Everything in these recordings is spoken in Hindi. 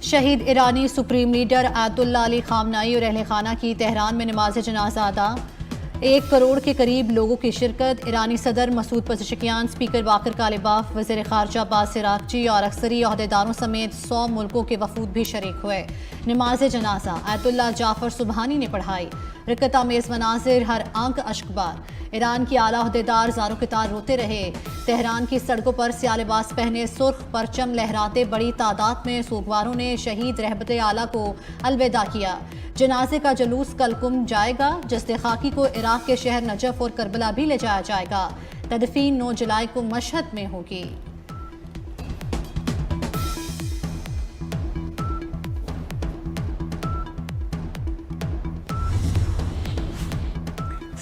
शहीद ईरानी supreme leader Ayatollah Ali Khamenei और अहले खाना की तेहरान में नमाज जनाजा अदा। 1 करोड़ के करीब लोगों की शिरकत। ईरानी सदर मसूद पज़ेशकियान, स्पीकर बाकर कालिबाफ, वज़ीर ख़ारजा अब्बास इराक़ची और अक्सरी अहदेदारों समेत 100 मुल्कों के वफूद भी शरीक हुए। नमाज जनाजा आयतुल्लाह जाफ़र सुबहानी ने पढ़ाई। रिकतामेज़ मनाजिर, हर आंख अश्कबार। ईरान की आला अहदेदार ज़ारो कितार रोते रहे। तेहरान की सड़कों पर स्याह लिबास पहने सुर्ख परचम लहराते बड़ी तादाद में सूगवारों ने शहीद रहमत आला को अलविदा किया। जनाजे का जुलूस कल कुम जाएगा। जस्ते खाकी को इराक के शहर नजफ और करबला भी ले जाया जाएगा। तदफीन 9 जुलाई को मशहद में होगी।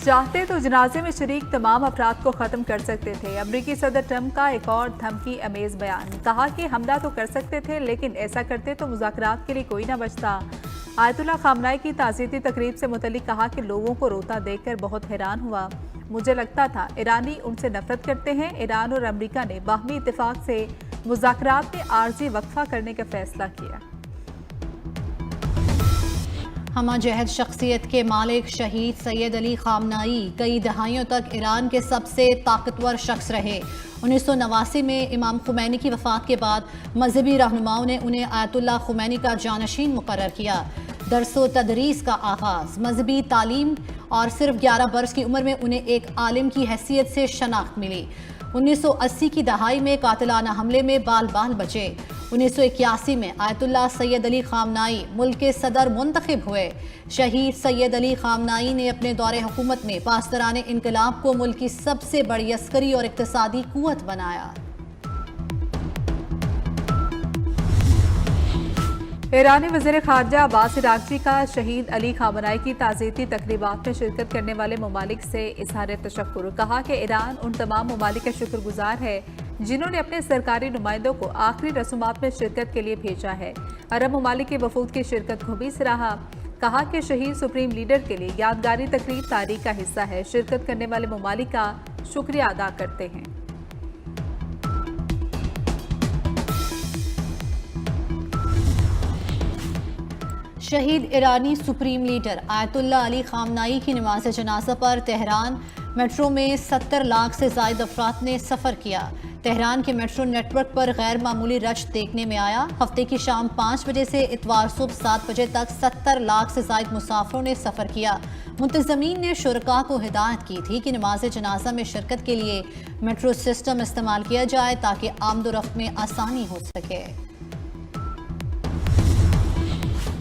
चाहते तो जनाजे में शरीक तमाम अफराद को ख़त्म कर सकते थे। अमरीकी सदर ट्रंप का एक और धमकी अमेज बयान। कहा कि हमला तो कर सकते थे, लेकिन ऐसा करते तो मुज़ाकरात के लिए कोई ना बचता। आयतुल्लाह खामनाई की ताज़ियती तकरीब से मुतल्लिक कहा कि लोगों को रोता देखकर बहुत हैरान हुआ। मुझे लगता था ईरानी उनसे नफरत करते हैं। ईरान और अमरीका ने बाहमी इत्तेफाक से मुज़ाकरात में आर्जी वक्फा करने का फैसला किया। हमाजहद शख्सियत के मालिक शहीद सैयद अली खामनाई कई दहाइयों तक ईरान के सबसे ताकतवर शख्स रहे। 1989 में इमाम खुमैनी की वफ़ात के बाद मजहबी रहनुमाओं ने उन्हें आयतुल्लाह खुमैनी का जानशीन मुकर्रर किया। दरसो तदरीस का आगाज़, मजहबी तालीम और सिर्फ 11 बरस की उम्र में उन्हें एक आलिम की हैसियत से शनाख्त मिली। 1980 की दहाई में कातिलाना हमले में बाल बाल बचे। 1981 में आयतुल्लाह सैयद अली खामनाई मुल्क के सदर मुंतखब हुए। शहीद सैयद अली खामनाई ने अपने दौरे हुकूमत में पासदाराने इनकलाब को मुल्क की सबसे बड़ी अस्करी और इक्तसादी कुव्वत बनाया। ईरानी वज़ीर ख़ारजा अब्बास इराक़ची का शहीद अली खामनाई की ताज़ियती तक़रीबात में शिरकत करने वाले ममालिक से इज़हार तशक्कुर। कहा कि ईरान उन तमाम ममालिक का शुक्रगुजार है जिन्होंने अपने सरकारी नुमाइंदों को आखिरी रसूमात में शिरकत के लिए भेजा है। अरब ममालिक के वफूद की शिरकत को भी सराहा। कहा कि शहीद सुप्रीम लीडर के लिए यादगारी तकरीब तारीख का हिस्सा है। शिरकत करने वाले ममालिक का शुक्रिया अदा करते हैं। शहीद ईरानी supreme leader Ayatollah Ali Khamenei की नमाज जनाजा पर तेहरान मेट्रो में 70 लाख से ज़ायद अफराद ने सफ़र किया। तेहरान के मेट्रो नेटवर्क पर गैर मामूली रश देखने में आया। हफ्ते की शाम 5 बजे से इतवार सुबह 7 बजे तक 70 लाख से ज़ायद मुसाफिरों ने सफ़र किया। मुंतज़मीन ने शुरका को हिदायत की थी कि नमाज जनाजा में शिरकत के लिए मेट्रो सिस्टम इस्तेमाल किया जाए ताकि आमदोरफ्त में आसानी हो सके।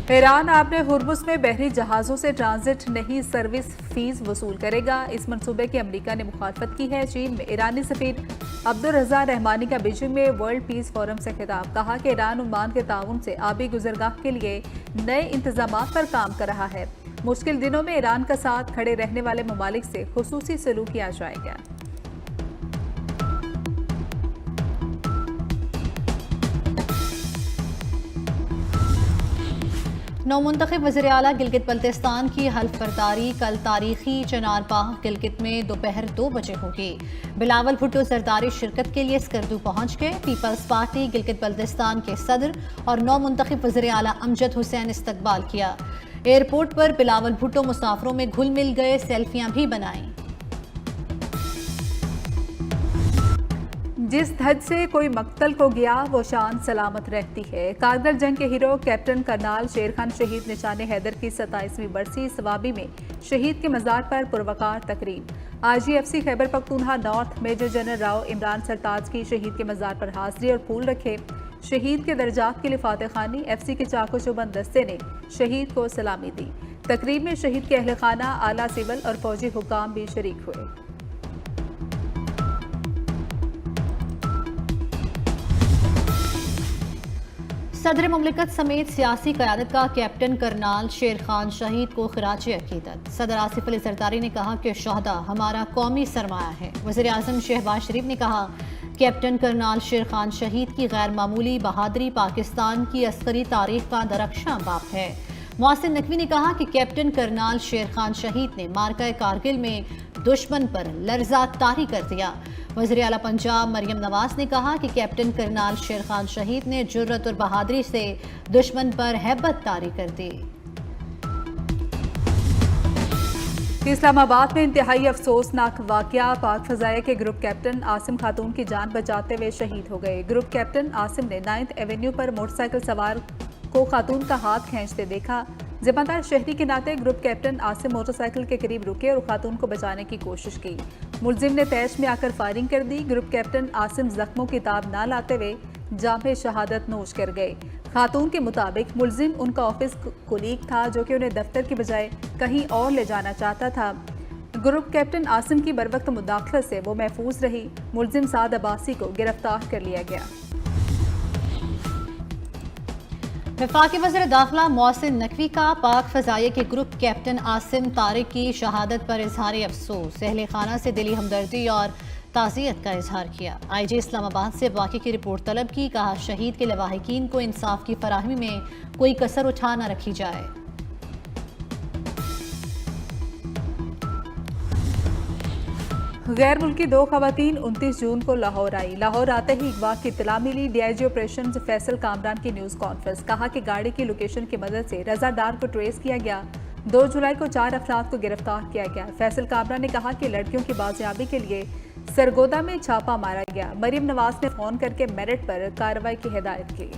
ईरान आपने हुर्मुज़ में बहरी जहाज़ों से ट्रांजिट नहीं सर्विस फीस वसूल करेगा। इस मंसूबे की अमरीका ने मुखालफत की है। चीन में ईरानी सफीर अब्दुल रज़ा रहमानी का बीजिंग में वर्ल्ड पीस फोरम से खिताब। कहा कि ईरान ओमान के ताउन से आबी गुजरगाह के लिए नए इंतजामात पर काम कर रहा है। मुश्किल दिनों में ईरान का साथ खड़े रहने वाले ममालिक से खुसूसी सलूक किया जाएगा। नौमुंतखब वज़ीर आला गिलगित बल्तिस्तान की हल्फ बर्दारी कल तारीखी चनारबाग गिलगित में दोपहर 2 बजे होगी। बिलावल भुट्टो जरदारी शिरकत के लिए स्कर्दू पहुंच गए। पीपल्स पार्टी गिलगित बल्तिस्तान के सदर और नौमुंतखब वज़ीर आला अमजद हुसैन इस्तकबाल किया। एयरपोर्ट पर बिलावल भुट्टो मुसाफिरों में घुल मिल गए, सेल्फियां भी बनाई। जिस धज से कोई मक्तल को गया वो शान सलामत रहती है। कारगिल जंग के हीरो कैप्टन करनाल शेर खान शहीद निशान हैदर की 27वीं बरसी सवाबी में शहीद के मज़ार पर पुरवकार तकरीब। IGFC Khyber Pakhtunkhwa north major general Rao Imran Sartaj की शहीद के मज़ार पर हाजिरी और फूल रखे। शहीद के दर्जात के लिए फातह खानी FC के चाको चौबंद दस्ते ने शहीद को सलामी दी। तकरीब में शहीद के अहल खाना, आला सिविल और फौजी हुकाम भी शरीक हुए। सदर मुमलिकत समेत सियासी क़यादत का कैप्टन करनाल शेर खान शहीद को खिराज अकीदत। सदर आसिफ अली जरदारी ने कहा कि शहदा हमारा कौमी सरमाया है। वज़ीर आज़म शहबाज शरीफ ने कहा कैप्टन करनाल शेर खान शहीद की गैर मामूली बहादुरी पाकिस्तान की अस्करी तारीख का दरख्शां बाप है। मोहसिन नकवी ने कहा कि कैप्टन करनाल शेर खान शहीद ने मार्का कारगिल में दुश्मन पर लर्जा तारी कर दिया। वज़ीर आला पंजाब मरियम नवाज ने कहा कि कैप्टन करनाल शेर खान शहीद ने जुर्रत और बहादुरी से दुश्मन पर हैबत तारी कर दी। इस्लामाबाद में इंतहाई अफसोसनाक वाकया, पाक फजाया के ग्रुप कैप्टन आसिम खातून की जान बचाते हुए शहीद हो गए। ग्रुप कैप्टन आसिम ने 9th एवेन्यू पर मोटरसाइकिल सवार को खातून का हाथ खींचते देखा। जिम्मेदार शहरी के नाते ग्रुप कैप्टन आसिम मोटरसाइकिल के करीब रुके और खातून को बचाने की कोशिश की। मुलजिम ने तैश में आकर फायरिंग कर दी। ग्रुप कैप्टन आसिम जख्मों की ताब न लाते हुए जामे शहादत नोश कर गए। खातून के मुताबिक मुलजिम उनका ऑफिस कुलीग था जो कि उन्हें दफ्तर की बजाय कहीं और ले जाना चाहता था। ग्रुप कैप्टन आसिम की बरवक्त मुदाखलत से वो महफूज रही। मुलजिम साद अब्बासी को गिरफ्तार कर लिया गया। वफाकी वज़ीर दाखिला मोहसिन नकवी का पाक फजाइया के ग्रुप कैप्टन आसिम तारिक की शहादत पर इजहार अफसोस, अहले खाना से दिली हमदर्दी और ताज़ियत का इजहार किया। IG इस्लामाबाद से वाक़े की रिपोर्ट तलब की। कहा शहीद के लवाहिकीन को इंसाफ की फराहमी में कोई कसर उठा न रखी जाए। गैर मुल्की 2 खवातीन 29 जून को लाहौर आई। लाहौर आते ही अगवा की इत्तला मिली। DIG ऑपरेशन फैसल कामरान की न्यूज़ कॉन्फ्रेंस। कहा कि गाड़ी की लोकेशन की मदद से रजा डार को ट्रेस किया गया। 2 जुलाई को 4 अफराद को गिरफ्तार किया गया। फैसल कामरान ने कहा कि लड़कियों की बाजियाबी के लिए सरगोदा में छापा मारा गया। मरियम नवाज ने फोन करके मेरिट पर कार्रवाई की हिदायत की।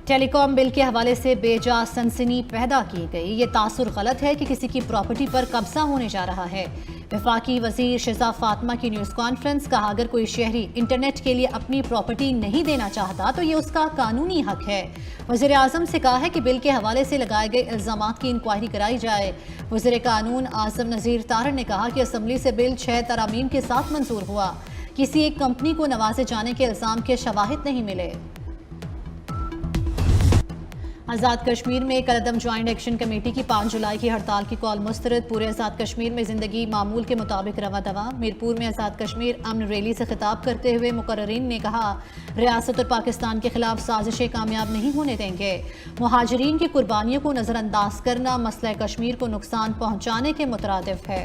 टेलीकॉम बिल के हवाले से बेजा सनसनी पैदा की गई। ये तासुर गलत है कि किसी की प्रॉपर्टी पर कब्जा होने जा रहा है। वफाकी वजीर शिजा फातिमा की न्यूज़ कॉन्फ्रेंस। कहा अगर कोई शहरी इंटरनेट के लिए अपनी प्रॉपर्टी नहीं देना चाहता तो ये उसका कानूनी हक है। वज़ीर आज़म से कहा है कि बिल के हवाले से लगाए गए इल्ज़ामात की इंक्वायरी कराई जाए। वज़ीर कानून आज़म नज़ीर तारड़ ने कहा कि असम्बली से बिल 6 तरामीम के साथ मंजूर हुआ। किसी एक कंपनी को नवाजे जाने के इल्ज़ाम के शवाहिद नहीं मिले। आज़ाद कश्मीर में कलअदम ज्वाइंट एक्शन कमेटी की 5 जुलाई की हड़ताल की कॉल मुस्तरद। पूरे आज़ाद कश्मीर में ज़िंदगी मामूल के मुताबिक रवा दवा। मीरपुर में आज़ाद कश्मीर अमन रैली से खिताब करते हुए मुकर्रिरीन ने कहा रियासत और पाकिस्तान के खिलाफ साजिशें कामयाब नहीं होने देंगे। मुहाजिरीन की कुर्बानियों को नज़रअंदाज करना मसला कश्मीर को नुकसान पहुँचाने के मुतरादिफ है।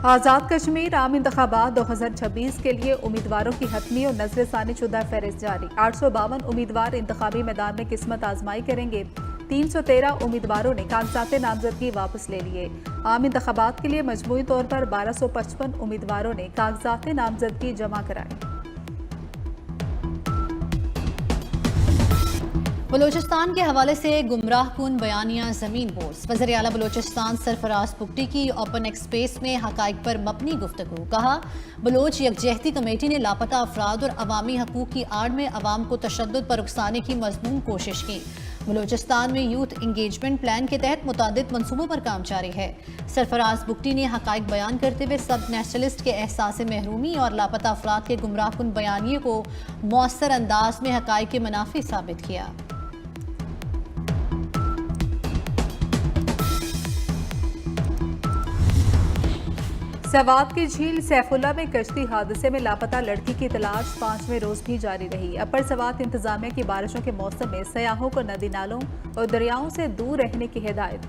आज़ाद कश्मीर आम इंतखाबात 2026 के लिए उम्मीदवारों की हतमी और नजरसानी शुदा फहरिस्त जारी। 852 उम्मीदवार इंतखाबी मैदान में किस्मत आजमाई करेंगे। 313 उम्मीदवारों ने कागजात नामजदगी वापस ले लिए। आम इंतखाबात के लिए मजमूई तौर पर 1255 उम्मीदवारों ने कागजात नामजदगी जमा कराए। बलूचिस्तान के हवाले से गुमराह कुन बयानियां जमीन बोस। वज़ीर आला बलूचिस्तान सरफराज पुगटी की ओपन एक्सप्रेस में हकाइक पर मबनी गुफ्तगू। कहा बलोच यकजहती कमेटी ने लापता अफराद और अवामी हकूक की आड़ में अवाम को तशद्दुद पर उकसाने की मजमून कोशिश की। बलूचिस्तान में यूथ इंगेजमेंट प्लान के तहत मुतादिद मनसूबों पर काम जारी है। सरफराज बुगटी ने हकाइक बयान करते हुए सब नेशनलिस्ट के एहसास महरूमी और लापता अफराद के गुमराह कुन बयानियों को मौसर अंदाज में हकाइक के मुनाफी साबित किया। सवात की झील सैफुल्ला में कश्ती हादसे में लापता लड़की की तलाश 5वें रोज भी जारी रही। अपर सवात इंतजामिया की बारिशों के मौसम में सयाहों को नदी नालों और दरियाओं से दूर रहने की हिदायत।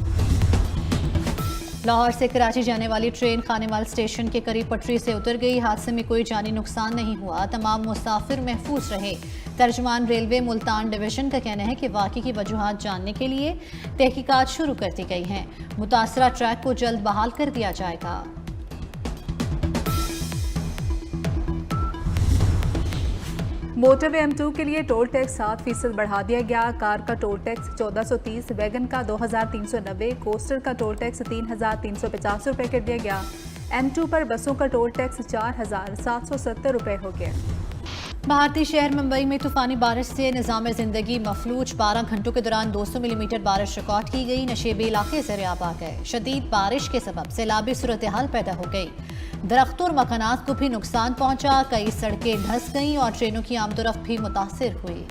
लाहौर से कराची जाने वाली ट्रेन खानेवाल स्टेशन के करीब पटरी से उतर गई। हादसे में कोई जानी नुकसान नहीं हुआ। तमाम मुसाफिर महफूज रहे। तर्जमान रेलवे मुल्तान डिवीजन का कहना है कि वाक़े की वजूहात जानने के लिए तहकीकात शुरू कर दी गई हैं। मुतासरा ट्रैक को जल्द बहाल कर दिया जाएगा। मोटरवे M2 के लिए टोल टैक्स 7% बढ़ा दिया गया। कार का टोल टैक्स 1430, वैगन का 2390, कोस्टर का टोल टैक्स 3350 रुपये कर दिया गया। M2 पर बसों का टोल टैक्स 4770 रुपये हो गया। भारतीय शहर मुंबई में तूफानी बारिश से निज़ाम ज़िंदगी मफलूज। 12 घंटों के दौरान 200 मिलीमीटर बारिश रिकॉर्ड की गई। नशेबी इलाके ज़रियाब आ गए। शदीद बारिश के सबब सैलाबी सूरत हाल पैदा हो गई। दरख्तों और मकानात को भी नुकसान पहुंचा। कई सड़कें धंस गईं और ट्रेनों की आमदोरफ्त भी मुतासिर हुई।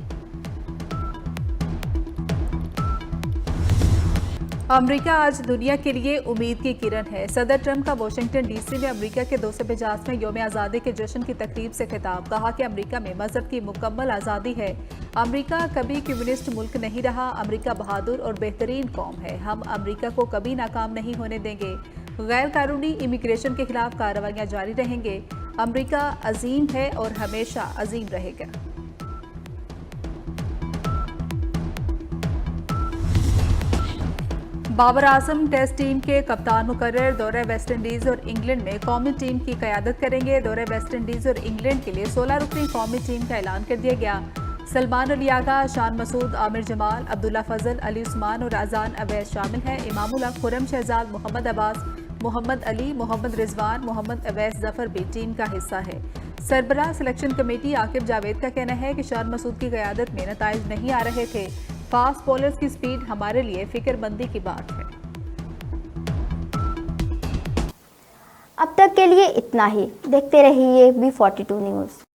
अमेरिका आज दुनिया के लिए उम्मीद की किरण है। सदर ट्रंप का वाशिंगटन डीसी में अमेरिका के 250वें यौम आज़ादी के जश्न की तकरीब से खिताब। कहा कि अमेरिका में मजहब की मुकम्मल आज़ादी है। अमेरिका कभी कम्युनिस्ट मुल्क नहीं रहा। अमेरिका बहादुर और बेहतरीन कौम है। हम अमेरिका को कभी नाकाम नहीं होने देंगे। गैर कानूनी इमिग्रेशन के खिलाफ कार्रवाइयाँ जारी रहेंगे। अमेरिका अजीम है और हमेशा अजीम रहेगा। बाबर आजम टेस्ट टीम के कप्तान मुकर्रर दौरे वेस्ट इंडीज और इंग्लैंड में कौमी टीम की क़यादत करेंगे। दौरे वेस्ट इंडीज और इंग्लैंड के लिए 16 रुकनी कौमी टीम का ऐलान कर दिया गया। सलमान अली आगा, शान मसूद, आमिर जमाल, अब्दुल्ला फजल, अली उस्मान और अजान अवैस शामिल हैं। इमामुल हक, खुर्रम शहजाद, मोहम्मद अब्बास, मोहम्मद अली, मोहम्मद रिजवान, मोहम्मद अवैस जफर भी टीम का हिस्सा है। सरबराह सिलेक्शन कमेटी आकिब जावेद का कहना है कि शान मसूद की क़यादत में नताइज नहीं आ रहे थे। फास्ट बॉलर्स की स्पीड हमारे लिए फिक्रमंदी की बात है। अब तक के लिए इतना ही। देखते रहिए B42 न्यूज़।